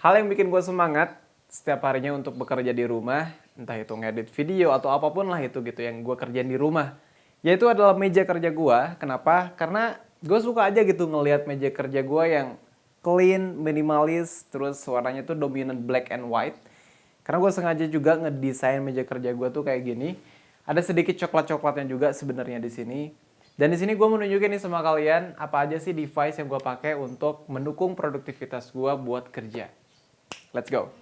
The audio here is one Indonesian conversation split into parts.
Hal yang bikin gue semangat setiap harinya untuk bekerja di rumah, entah itu ngedit video atau apapun lah itu gitu yang gue kerjain di rumah. Yaitu adalah meja kerja gue. Kenapa? Karena gue suka aja gitu ngelihat meja kerja gue yang clean, minimalis, terus warnanya tuh dominant black and white. Karena gue sengaja juga ngedesain meja kerja gue tuh kayak gini. Ada sedikit coklat-coklatnya juga sebenarnya di sini. Dan di sini gue mau nunjukin nih sama kalian apa aja sih device yang gue pakai untuk mendukung produktivitas gue buat kerja. Let's go.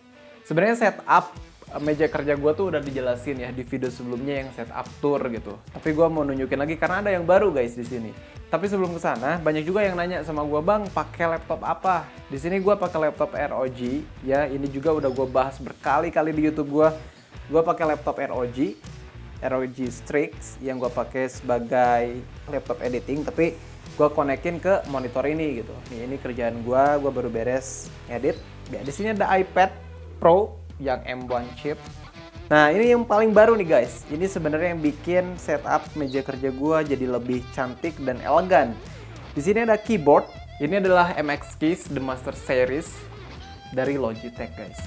Sebenarnya setup meja kerja gue tuh udah dijelasin ya di video sebelumnya yang setup tour gitu. Tapi gue mau nunjukin lagi karena ada yang baru guys di sini. Tapi sebelum kesana, banyak juga yang nanya sama gue, bang, pakai laptop apa? Di sini gue pakai laptop ROG. Ya, ini juga udah gue bahas berkali-kali di YouTube gue. Gue pakai laptop ROG Strix yang gue pakai sebagai laptop editing. Tapi gue konekin ke monitor ini gitu. Nih, ini kerjaan gue baru beres edit. Ya, di sini ada iPad Pro yang M1 chip. Nah, ini yang paling baru nih guys. Ini sebenarnya yang bikin setup meja kerja gua jadi lebih cantik dan elegan. Di sini ada keyboard. Ini adalah MX Keys The Master Series dari Logitech guys.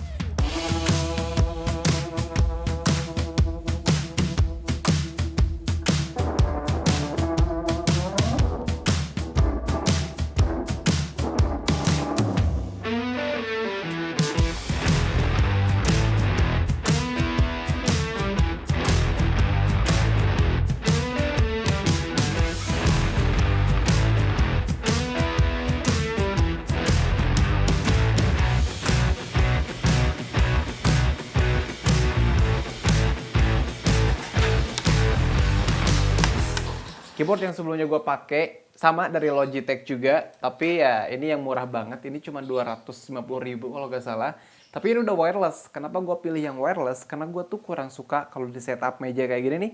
Keyboard yang sebelumnya gue pakai sama dari Logitech juga, tapi ya ini yang murah banget, ini cuma 250.000 kalau nggak salah. Tapi ini udah wireless. Kenapa gue pilih yang wireless? Karena gue tuh kurang suka kalau di setup meja kayak gini nih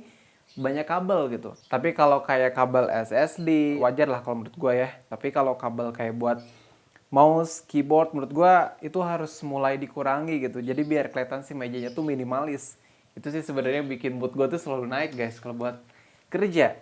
banyak kabel gitu. Tapi kalau kayak kabel SSD wajar lah kalau menurut gue ya. Tapi kalau kabel kayak buat mouse, keyboard menurut gue itu harus mulai dikurangi gitu. Jadi biar kelihatan si mejanya tuh minimalis. Itu sih sebenarnya bikin mood gue tuh selalu naik guys kalau buat kerja.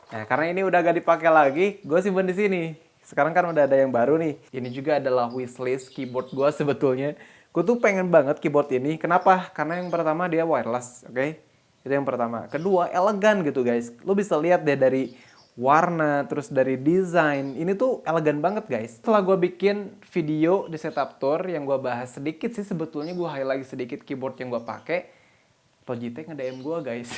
Nah, karena ini udah gak dipakai lagi, gue simpen di sini. Sekarang kan udah ada yang baru nih. Ini juga adalah wishlist keyboard gue sebetulnya. Gue tuh pengen banget keyboard ini. Kenapa? Karena yang pertama dia wireless, oke? Itu yang pertama. Kedua, elegan gitu guys. Lo bisa lihat deh dari warna, terus dari desain. Ini tuh elegan banget guys. Setelah gue bikin video di setup tour yang gue bahas sedikit sih sebetulnya gue highlight sedikit keyboard yang gue pakai. Logitech nge-DM gue guys.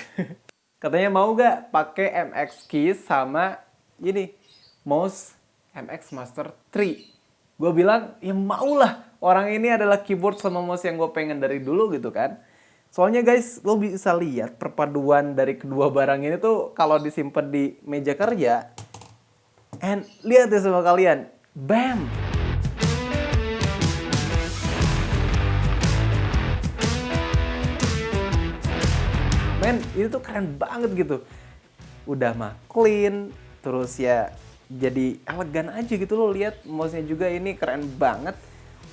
Katanya mau gak pakai MX Keys sama ini mouse MX Master 3. Gue bilang ya mau lah. Orang ini adalah keyboard sama mouse yang gue pengen dari dulu gitu kan. Soalnya guys, lo bisa lihat perpaduan dari kedua barang ini tuh kalau disimpan di meja kerja. And lihat deh sama kalian, bam! Men, ini tuh keren banget gitu. Udah mah clean, terus ya jadi elegan aja gitu loh. Lihat mouse-nya juga ini keren banget.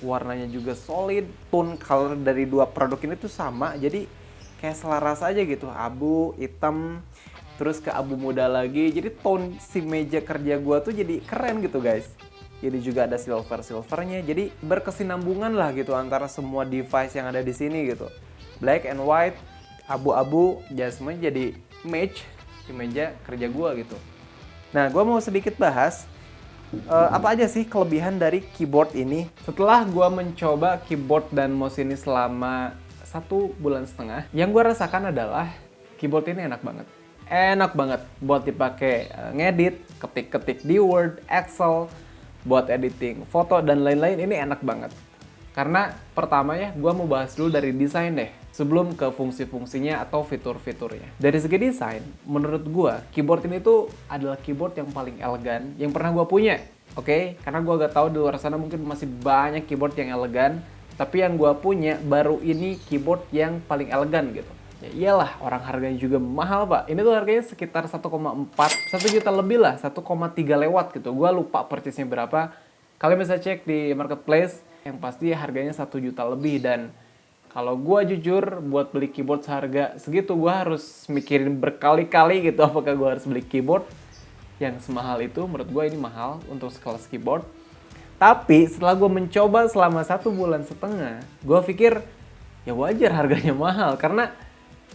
Warnanya juga solid, tone color dari dua produk ini tuh sama. Jadi kayak selaras aja gitu, abu, hitam, terus ke abu muda lagi. Jadi tone si meja kerja gua tuh jadi keren gitu guys. Jadi juga ada silvernya. Jadi berkesinambungan lah gitu antara semua device yang ada di sini gitu. Black and white, abu-abu, ya semuanya jadi match di meja kerja gue gitu. Nah, gue mau sedikit bahas apa aja sih kelebihan dari keyboard ini. Setelah gue mencoba keyboard dan mouse ini selama 1,5 bulan, yang gue rasakan adalah keyboard ini enak banget. Enak banget buat dipakai ngedit, ketik-ketik di Word, Excel, buat editing foto dan lain-lain, ini enak banget. Karena pertama ya, gue mau bahas dulu dari desain deh, sebelum ke fungsi-fungsinya atau fitur-fiturnya. Dari segi desain, menurut gue, keyboard ini tuh adalah keyboard yang paling elegan yang pernah gue punya. Oke? Karena gue gak tahu di luar sana mungkin masih banyak keyboard yang elegan, tapi yang gue punya baru ini keyboard yang paling elegan gitu. Ya iyalah, orang harganya juga mahal pak. Ini tuh harganya sekitar 1,4, 1 juta lebih lah, 1,3 lewat gitu. Gue lupa purchase-nya berapa. Kalian bisa cek di marketplace. Yang pasti harganya 1 juta lebih, dan kalau gue jujur buat beli keyboard seharga segitu gue harus mikirin berkali-kali gitu apakah gue harus beli keyboard yang semahal itu. Menurut gue ini mahal untuk sekelas keyboard. Tapi setelah gue mencoba selama 1,5 bulan, gue pikir ya wajar harganya mahal. Karena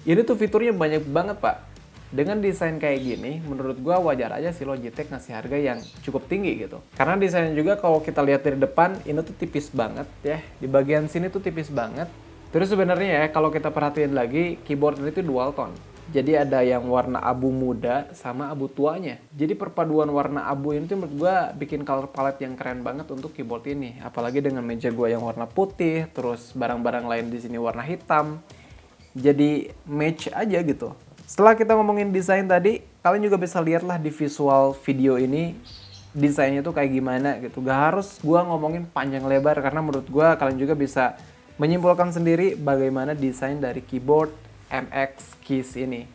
ini tuh fiturnya banyak banget pak. Dengan desain kayak gini, menurut gue wajar aja sih Logitech ngasih harga yang cukup tinggi gitu. Karena desainnya juga kalau kita lihat dari depan, ini tuh tipis banget ya. Di bagian sini tuh tipis banget. Terus sebenarnya ya, kalau kita perhatiin lagi, keyboard ini tuh dual tone. Jadi ada yang warna abu muda sama abu tuanya. Jadi perpaduan warna abu ini tuh menurut gue bikin color palette yang keren banget untuk keyboard ini. Apalagi dengan meja gue yang warna putih, terus barang-barang lain di sini warna hitam. Jadi match aja gitu. Setelah kita ngomongin desain tadi, kalian juga bisa lihatlah di visual video ini desainnya tuh kayak gimana gitu. Gak harus gue ngomongin panjang lebar karena menurut gue kalian juga bisa menyimpulkan sendiri bagaimana desain dari keyboard MX Keys ini.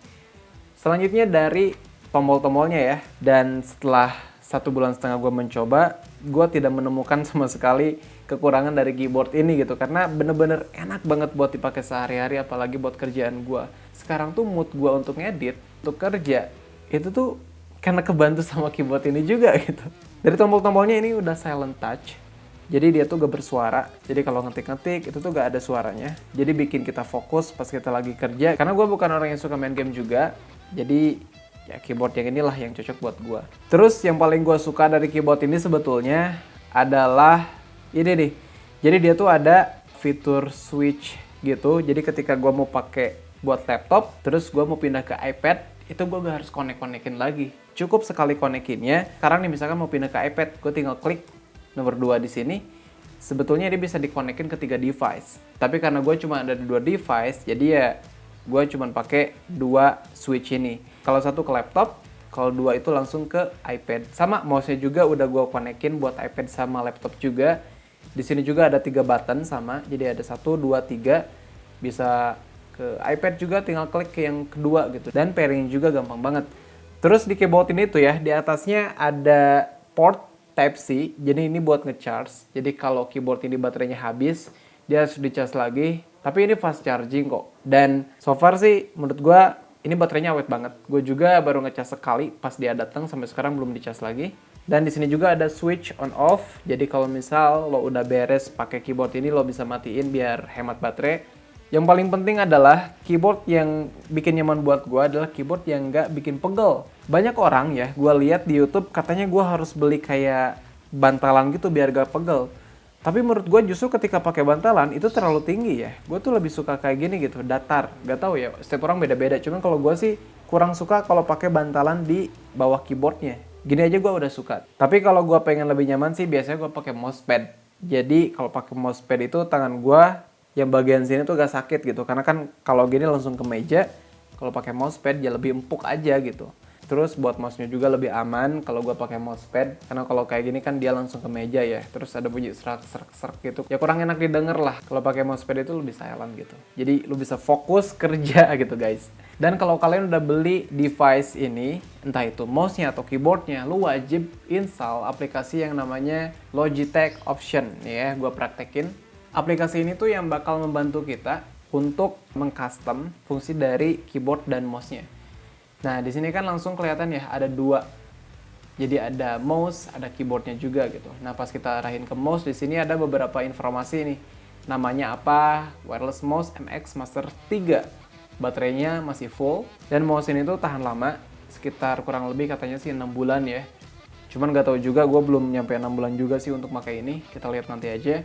Selanjutnya dari tombol-tombolnya ya. Dan setelah 1,5 bulan gue mencoba, gue tidak menemukan sama sekali kekurangan dari keyboard ini gitu. Karena bener-bener enak banget buat dipakai sehari-hari, apalagi buat kerjaan gue. Sekarang tuh mood gue untuk ngedit, untuk kerja, itu tuh karena kebantu sama keyboard ini juga gitu. Dari tombol-tombolnya ini udah silent touch. Jadi dia tuh gak bersuara. Jadi kalau ngetik-ngetik itu tuh gak ada suaranya. Jadi bikin kita fokus pas kita lagi kerja. Karena gue bukan orang yang suka main game juga. Jadi ya keyboard yang inilah yang cocok buat gue. Terus yang paling gue suka dari keyboard ini sebetulnya adalah ini nih. Jadi dia tuh ada fitur switch gitu. Jadi ketika gue mau pakai buat laptop, terus gue mau pindah ke iPad, itu gue gak harus konek-konekin lagi. Cukup sekali konekinnya. Sekarang nih misalkan mau pindah ke iPad, gue tinggal klik nomor 2 di sini. Sebetulnya dia bisa dikonekin ke 3 device. Tapi karena gue cuma ada 2 device, jadi ya gue cuma pakai 2 switch ini. Kalau satu ke laptop, kalau 2 itu langsung ke iPad. Sama mouse-nya juga udah gue konekin buat iPad sama laptop juga. Di sini juga ada 3 button sama, jadi ada 1, 2, 3. Bisa ke iPad juga, tinggal klik ke yang kedua gitu. Dan pairing juga gampang banget. Terus di keyboard ini tuh ya, di atasnya ada port Type-C, jadi ini buat ngecharge. Jadi kalau keyboard ini baterainya habis, dia harus dicas lagi. Tapi ini fast charging kok. Dan so far sih menurut gue ini baterainya awet banget. Gue juga baru ngecas sekali pas dia datang, sampai sekarang belum dicas lagi. Dan di sini juga ada switch on off. Jadi kalau misal lo udah beres pakai keyboard ini, lo bisa matiin biar hemat baterai. Yang paling penting adalah keyboard yang bikin nyaman buat gue adalah keyboard yang nggak bikin pegel. Banyak orang ya, gue lihat di YouTube katanya gue harus beli kayak bantalan gitu biar gak pegel. Tapi menurut gue justru ketika pakai bantalan itu terlalu tinggi ya. Gue tuh lebih suka kayak gini gitu, datar. Gak tahu ya, setiap orang beda-beda. Cuman kalau gue sih kurang suka kalau pakai bantalan di bawah keyboardnya. Gini aja gue udah suka. Tapi kalau gue pengen lebih nyaman sih biasanya gue pakai mousepad. Jadi kalau pakai mousepad itu tangan gue yang bagian sini tuh gak sakit gitu. Karena kan kalau gini langsung ke meja, kalau pakai mousepad ya lebih empuk aja gitu. Terus buat mouse-nya juga lebih aman kalau gue pakai mousepad. Karena kalau kayak gini kan dia langsung ke meja ya. Terus ada bunyi serak-serak gitu. Ya kurang enak didengar lah. Kalau pakai mousepad itu lebih silent gitu. Jadi lu bisa fokus kerja gitu guys. Dan kalau kalian udah beli device ini, entah itu mouse-nya atau keyboard-nya, lu wajib install aplikasi yang namanya Logitech Option. Nih ya, gue praktekin. Aplikasi ini tuh yang bakal membantu kita untuk mengcustom fungsi dari keyboard dan mouse-nya. Nah, di sini kan langsung kelihatan ya ada 2. Jadi ada mouse, ada keyboardnya juga gitu. Nah, pas kita arahin ke mouse, di sini ada beberapa informasi nih. Namanya apa? Wireless Mouse MX Master 3. Baterainya masih full. Dan mouse ini tuh tahan lama. Sekitar kurang lebih katanya sih 6 bulan ya. Cuman nggak tahu juga, gue belum nyampe 6 bulan juga sih untuk pakai ini. Kita lihat nanti aja.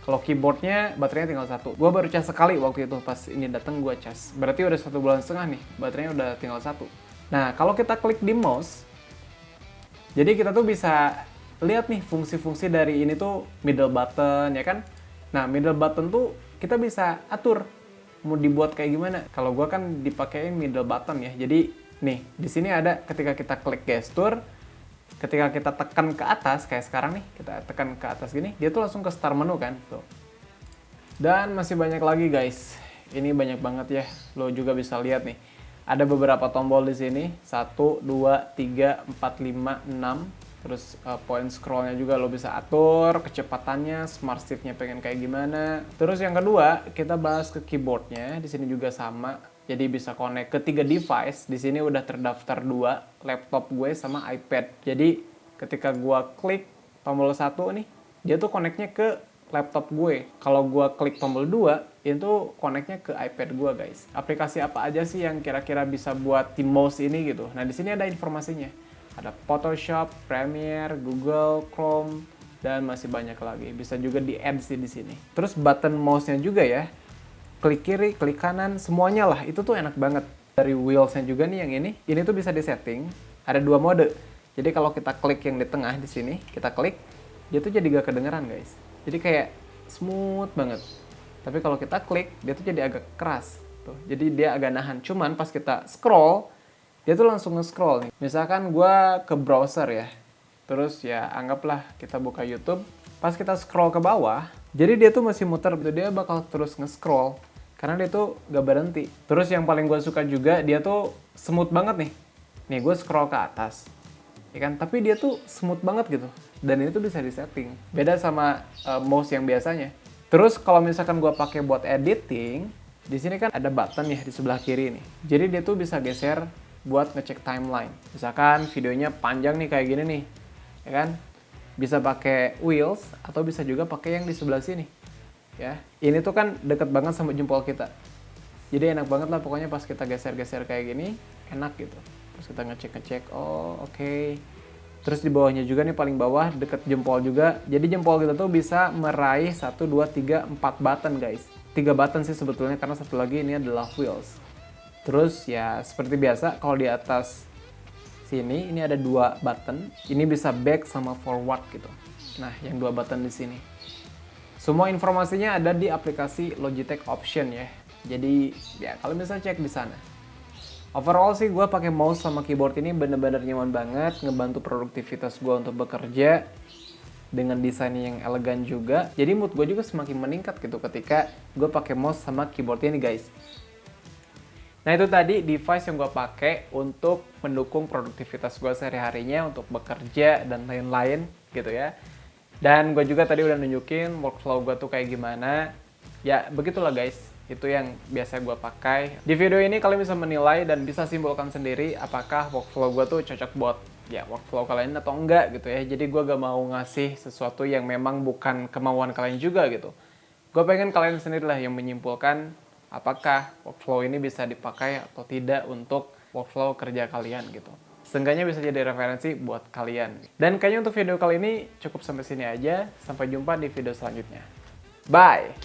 Kalau keyboardnya baterainya tinggal 1. Gue baru cas sekali waktu itu pas ini datang gue cas. Berarti udah 1,5 bulan nih. Baterainya udah tinggal 1. Nah kalau kita klik di mouse, jadi kita tuh bisa lihat nih fungsi-fungsi dari ini tuh middle button ya kan. Nah middle button tuh kita bisa atur mau dibuat kayak gimana. Kalau gue kan dipakein middle button ya. Jadi nih di sini ada ketika kita klik gesture. Ketika kita tekan ke atas, kayak sekarang nih, kita tekan ke atas gini, dia tuh langsung ke start menu kan. Tuh. Dan masih banyak lagi guys. Ini banyak banget ya, lo juga bisa lihat nih. Ada beberapa tombol di sini, 1, 2, 3, 4, 5, 6. Terus point scrollnya juga lo bisa atur, kecepatannya, smart shift-nya pengen kayak gimana. Terus yang kedua, kita bahas ke keyboardnya, di sini juga sama. Jadi bisa connect ke 3 device. Di sini udah terdaftar 2, laptop gue sama iPad. Jadi ketika gue klik tombol 1 nih, dia tuh connect-nya ke laptop gue. Kalau gue klik tombol 2, itu connect-nya ke iPad gue, guys. Aplikasi apa aja sih yang kira-kira bisa buat di mouse ini gitu. Nah, di sini ada informasinya. Ada Photoshop, Premiere, Google, Chrome, dan masih banyak lagi. Bisa juga di-add sih di sini. Terus button mouse-nya juga ya. Klik kiri, klik kanan, semuanya lah. Itu tuh enak banget. Dari wheels-nya juga nih yang ini tuh bisa disetting. Ada 2 mode. Jadi kalau kita klik yang di tengah di sini, kita klik, dia tuh jadi gak kedengeran, guys. Jadi kayak smooth banget. Tapi kalau kita klik, dia tuh jadi agak keras. Tuh, jadi dia agak nahan. Cuman pas kita scroll, dia tuh langsung nge-scroll nih. Misalkan gue ke browser ya. Terus ya anggaplah kita buka YouTube. Pas kita scroll ke bawah, jadi dia tuh masih muter. Dia bakal terus nge-scroll. Karena dia tuh gak berhenti. Terus yang paling gue suka juga, dia tuh smooth banget nih. Nih gue scroll ke atas. Ya kan? Tapi dia tuh smooth banget gitu. Dan ini tuh bisa disetting. Beda sama mouse yang biasanya. Terus kalau misalkan gue pakai buat editing, di sini kan ada button ya di sebelah kiri nih. Jadi dia tuh bisa geser buat ngecek timeline. Misalkan videonya panjang nih kayak gini nih. Ya kan? Bisa pakai wheels atau bisa juga pakai yang di sebelah sini. Ya. Ini tuh kan deket banget sama jempol kita. Jadi enak banget lah pokoknya pas kita geser-geser kayak gini, enak gitu. Terus kita ngecek-ngecek, oh oke. Terus di bawahnya juga nih paling bawah deket jempol juga. Jadi jempol kita tuh bisa meraih 1, 2, 3, 4 button guys. 3 button sih sebetulnya karena satu lagi ini adalah wheels. Terus ya seperti biasa kalau di atas sini ini ada 2 button. Ini bisa back sama forward gitu. Nah yang 2 button di sini. Semua informasinya ada di aplikasi Logitech Option ya. Jadi ya kalau misalnya cek di sana. Overall sih gue pakai mouse sama keyboard ini bener-bener nyaman banget, ngebantu produktivitas gue untuk bekerja dengan desain yang elegan juga. Jadi mood gue juga semakin meningkat gitu ketika gue pakai mouse sama keyboard ini guys. Nah itu tadi device yang gue pakai untuk mendukung produktivitas gue sehari-harinya untuk bekerja dan lain-lain gitu ya. Dan gue juga tadi udah nunjukin workflow gue tuh kayak gimana. Ya begitulah guys. Itu yang biasa gue pakai. Di video ini kalian bisa menilai dan bisa simpulkan sendiri apakah workflow gue tuh cocok buat ya workflow kalian atau enggak gitu ya. Jadi gue gak mau ngasih sesuatu yang memang bukan kemauan kalian juga gitu. Gue pengen kalian sendiri lah yang menyimpulkan apakah workflow ini bisa dipakai atau tidak untuk workflow kerja kalian gitu. Seenggaknya bisa jadi referensi buat kalian. Dan kayaknya untuk video kali ini cukup sampai sini aja. Sampai jumpa di video selanjutnya. Bye!